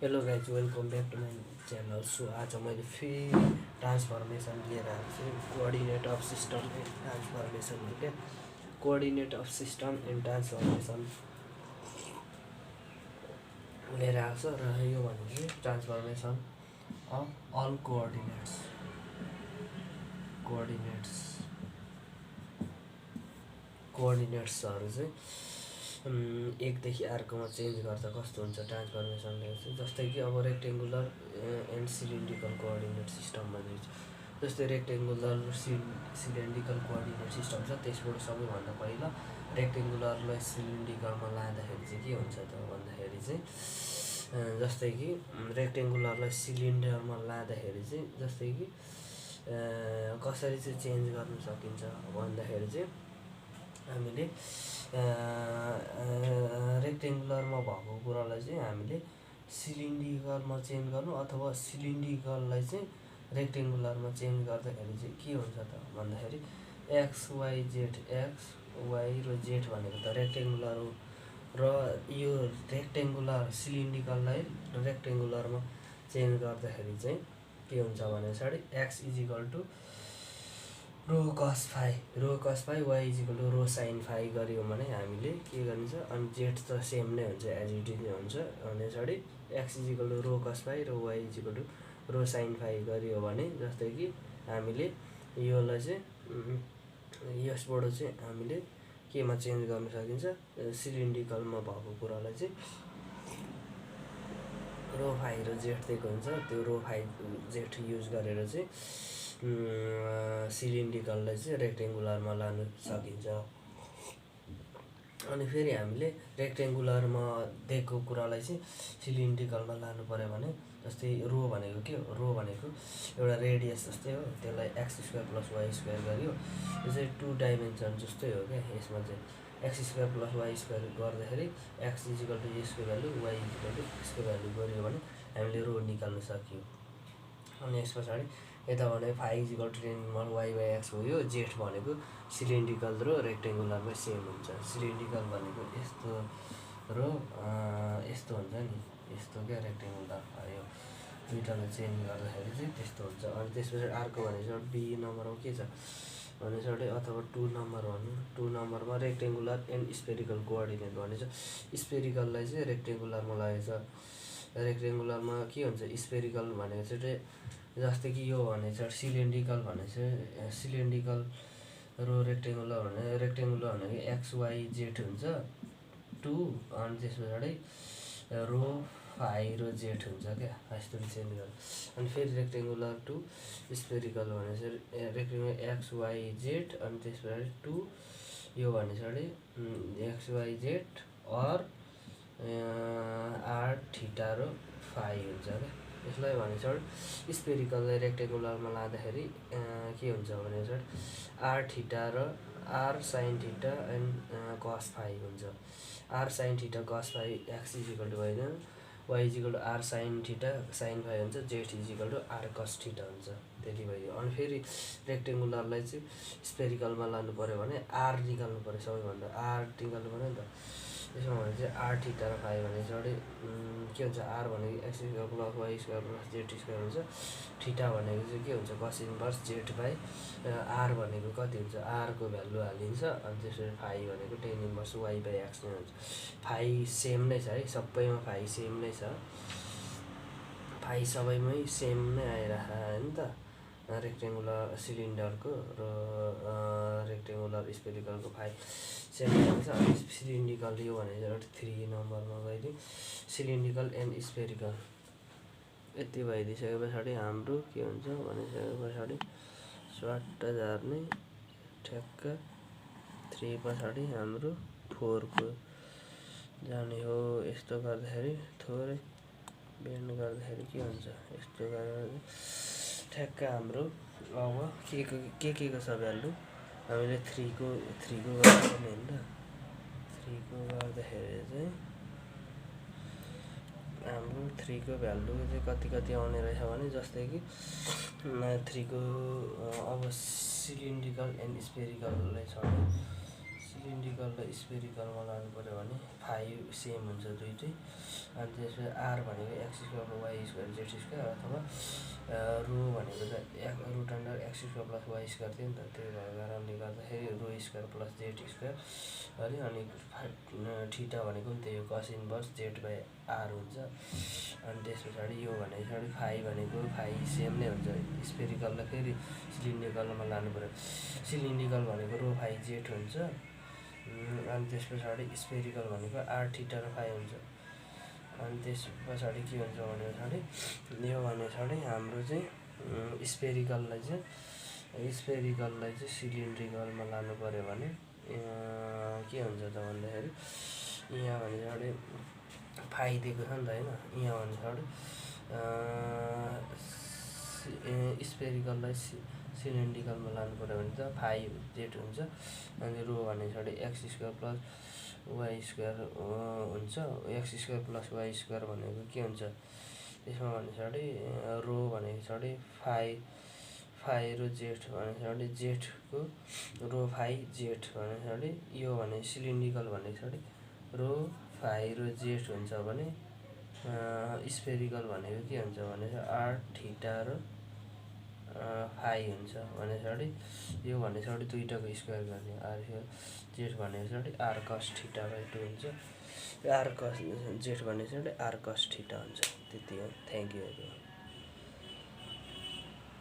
Hello guys, welcome back to my channel. So आज मैले फेरि ट्रान्सफर्मेसन लिएर आएको छु। Coordinate of system and transformation हो क्या। Coordinate of system and transformation लिएर आएको छ र यो भनेको चाहिँ ट्रान्सफर्मेसन अफ अल कोअर्डिनेट्सहरू चाहिँ एकदेखि अर्कोमा चेन्ज गर्दा कस्तो हुन्छ ट्रान्सफर्मेसनले चाहिँ। जस्तै कि अब रेक्टेङ्गुलर एन्ड सिलिन्ड्रिकल कोअर्डिनेट सिस्टममा चाहिँ जस्तै रेक्टेङ्गुलर सिलिन्ड्रिकल कोअर्डिनेट सिस्टम छ। त्यसबाट सबैभन्दा पहिला रेक्टेङ्गुलरलाई सिलिन्ड्रिकलमा लाँदाखेरि चाहिँ के हुन्छ त भन्दाखेरि चाहिँ जस्तै कि रेक्टेङ्गुलरलाई सिलिन्डरमा लाँदाखेरि चाहिँ जस्तै कि कसरी चाहिँ चेन्ज गर्न सकिन्छ भन्दाखेरि चाहिँ हामीले रेक्टेङ्गुलरमा भएको कुरालाई चाहिँ हामीले सिलिन्ड्रिकलमा चेन्ज गर्नु अथवा सिलिन्ड्रिकललाई चाहिँ रेक्टेङ्गुलरमा चेन्ज गर्दाखेरि चाहिँ के हुन्छ त भन्दाखेरि एक्स वाइ र जेड भनेको त रेक्टेङ्गुलर हो र यो रेक्टेङ्गुलर सिलिन्ड्रिकललाई रेक्टेङ्गुलरमा चेन्ज गर्दाखेरि चाहिँ के हुन्छ भने पछाडि x equal to rho cos phi y equal to rho sine phi गऱ्यौँ भने हामीले के गरिन्छ अनि जेड त सेम नै हुन्छ, एज इट इज नै हुन्छ। अनि पछाडि x equal to rho cos phi र y equal to rho sine phi गरियो भने जस्तै कि हामीले योलाई चाहिँ यसबाट चाहिँ हामीले केमा चेन्ज गर्न सकिन्छ, सिलिन्ड्रिकलमा भएको कुरालाई चाहिँ रो फाई र जेड दिएको हुन्छ। त्यो रो फाई जेड युज गरेर चाहिँ सिलिन्ड्रिकललाई चाहिँ रेक्टेङ्गुलरमा लानु सकिन्छ। अनि फेरि हामीले रेक्टेङ्गुलरमा दिएको कुरालाई चाहिँ सिलिन्ड्रिकलमा लानु पऱ्यो भने जस्तै रो भनेको के हो, रो भनेको एउटा रेडियस जस्तै हो। त्यसलाई x square plus y square गरियो, यो चाहिँ 2 डाइमेन्सन जस्तै हो क्या। यसमा चाहिँ x square plus y square गर्दाखेरि एक्स इजिकल टु यसको भ्यालु वाइ इजिकल टु यसको भ्यालु गऱ्यो भने हामीले रो निकाल्न सक्यौँ। अनि यस पछाडि यता भने phi equal to 10 y by x हो। यो जेड भनेको सिलिन्ड्रिकल र रेक्टेङ्गुलरमै सेम हुन्छ। सिलिन्ड्रिकल भनेको यस्तो र यस्तो हुन्छ नि, यस्तो क्या रेक्टेङ्गुलर। यो दुइटालाई चेन्ज गर्दाखेरि चाहिँ त्यस्तो हुन्छ। अनि त्यस पछाडि अर्को भनेको बी नम्बरमा के छ भने पछाडि अथवा 2 नम्बर भन्नु, 2 नम्बरमा रेक्टेङ्गुलर एन्ड स्पेरिकल कोअर्डिनेट भनेछ। स्पेरिकललाई चाहिँ रेक्टेङ्गुलरमा लागेछ। रेक्टेङ्गुलरमा के हुन्छ, स्पेरिकल भनेको चाहिँ जस्तै कि यो भने चाहिँ सिलिन्ड्रिकल भने चाहिँ सिलिन्ड्रिकल र रेक्टेङ्गुलर भनेको एक्स वाइ जेड हुन्छ 2। अनि त्यस पछाडि रो फाइ र जेड हुन्छ क्या, यस्तो चेन्ज गर्नु। अनि फेरि रेक्टेङ्गुलर टु स्पेरिकल भने चाहिँ रेक्टेङ्गुलर एक्स वाइ जेड अनि त्यस पछाडि 2 यो भने पछाडि x y z or r theta र फाइ हुन्छ क्या। यसलाई भने पछाडि स्पेरिकललाई रेक्टेङ्गुलरमा लाँदाखेरि के हुन्छ भने पछाडि आर थीटा र r sine theta and cos phi हुन्छ। R sine theta cos phi x equal to होइन, y equal to r sine theta sine phi हुन्छ, z equal to r cos theta हुन्छ। त्यति भयो। अनि फेरि रेक्टेङ्गुलरलाई चाहिँ स्पेरिकलमा लानु पऱ्यो भने आर निकाल्नु पऱ्यो, सबैभन्दा आर निकाल्नु पऱ्यो नि त। त्यसमा भने चाहिँ आर थीटा र फाइ भने पछाडि के हुन्छ, आर भनेको x square plus y square plus z square हुन्छ। थीटा भनेको चाहिँ के हुन्छ, कस इन्भर्स जेड बाई आर भनेको कति हुन्छ, आरको भ्यालु हालिन्छ। अनि त्यसपछि फाइ भनेको 10 इन्भर्स वाइ बाई एक्स नै हुन्छ। फाइ सेम नै छ है, सबैमा फाइ सेम नै छ, फाइ सबैमै सेम नै आइरहेको होइन त। रेक्टेङ्गुलर सिलिन्डरको र रेक्टेङ्गुलर स्पेरिकलको फाइ सेम आएको छ। अनि सिलिन्ड्रिकल यो भने 3 नम्बरमा गइदिउँ, सिलिन्ड्रिकल एन्ड स्पेरिकल। यति भइदिइसके पछाडि हाम्रो के हुन्छ भनिसके पछाडि स्वाट झार्ने ठ्याक्क 3 पछाडि हाम्रो 4 को जाने हो। यस्तो गर्दाखेरि थोरै बेन्ड गर्दाखेरि के हुन्छ, यस्तो गरेर ठ्याक्क हाम्रो अब के को छ भ्यालु हामीले 3 को गर्नुपर्ने होइन त। 3 को गर्दाखेरि चाहिँ हाम्रो 3 को भ्यालु चाहिँ कति आउने रहेछ भने जस्तै कि 3 को अब सिलिन्ड्रिकल एन्ड स्पेरिकललाई छ, सिलिन्ड्रिकल र स्पेरिकलमा लानु पऱ्यो भने फाइभ सेम हुन्छ दुइटै। अनि त्यसपछि आर भनेको x square y square z square अथवा रो भनेको त root under x square plus y square थियो नि त, त्यही भएको कारणले गर्दाखेरि rho square plus z square अरे अनि ठिटा भनेको पनि त्यही हो, कस इन्भर्स जेड बाई आर हुन्छ। अनि त्यस पछाडि यो भने पछाडि फाइ भनेको फाइ सेम नै हुन्छ। स्पेरिकललाई फेरि सिलिन्ड्रिकलमा लानु पऱ्यो, सिलिन्ड्रिकल भनेको रो फाइ जेड हुन्छ। अनि त्यस पछाडि स्पेरिकल भनेको आर ठिटा र फाइ हुन्छ। अनि त्यस पछाडि के हुन्छ भने पछाडि यो भने पछाडि हाम्रो चाहिँ स्पेरिकललाई चाहिँ सिलिन्ड्रिकलमा लानु पऱ्यो भने के हुन्छ त भन्दाखेरि यहाँ भने पछाडि फाइ दिएको छ नि त होइन, यहाँ भने पछाडि स्पेरिकललाई सिलिन्ड्रिकलमा लानु पऱ्यो भने त फाइ जेड हुन्छ। अनि रो भने पछाडि x square plus y square हुन्छ। X square plus y square भनेको के हुन्छ त्यसमा भने पछाडि रो भने पछाडि फाइ रो जेड भने पछाडि जेडको रो फाइ जेड भने पछाडि यो भने सिलिन्ड्रिकल भने पछाडि रो फाइ रो जेड हुन्छ भने स्पेरिकल भनेको के हुन्छ भने आर ठिटा र फाइ हुन्छ भने पछाडि यो भने पछाडि दुइटाको स्क्वायर गर्ने आर जेड भने पछाडि आर कस ठिटा बाई 2 हुन्छ। आर कस जेड भने पछाडि आर कस ठिटा हुन्छ। त्यति हो, थ्याङ्क यू।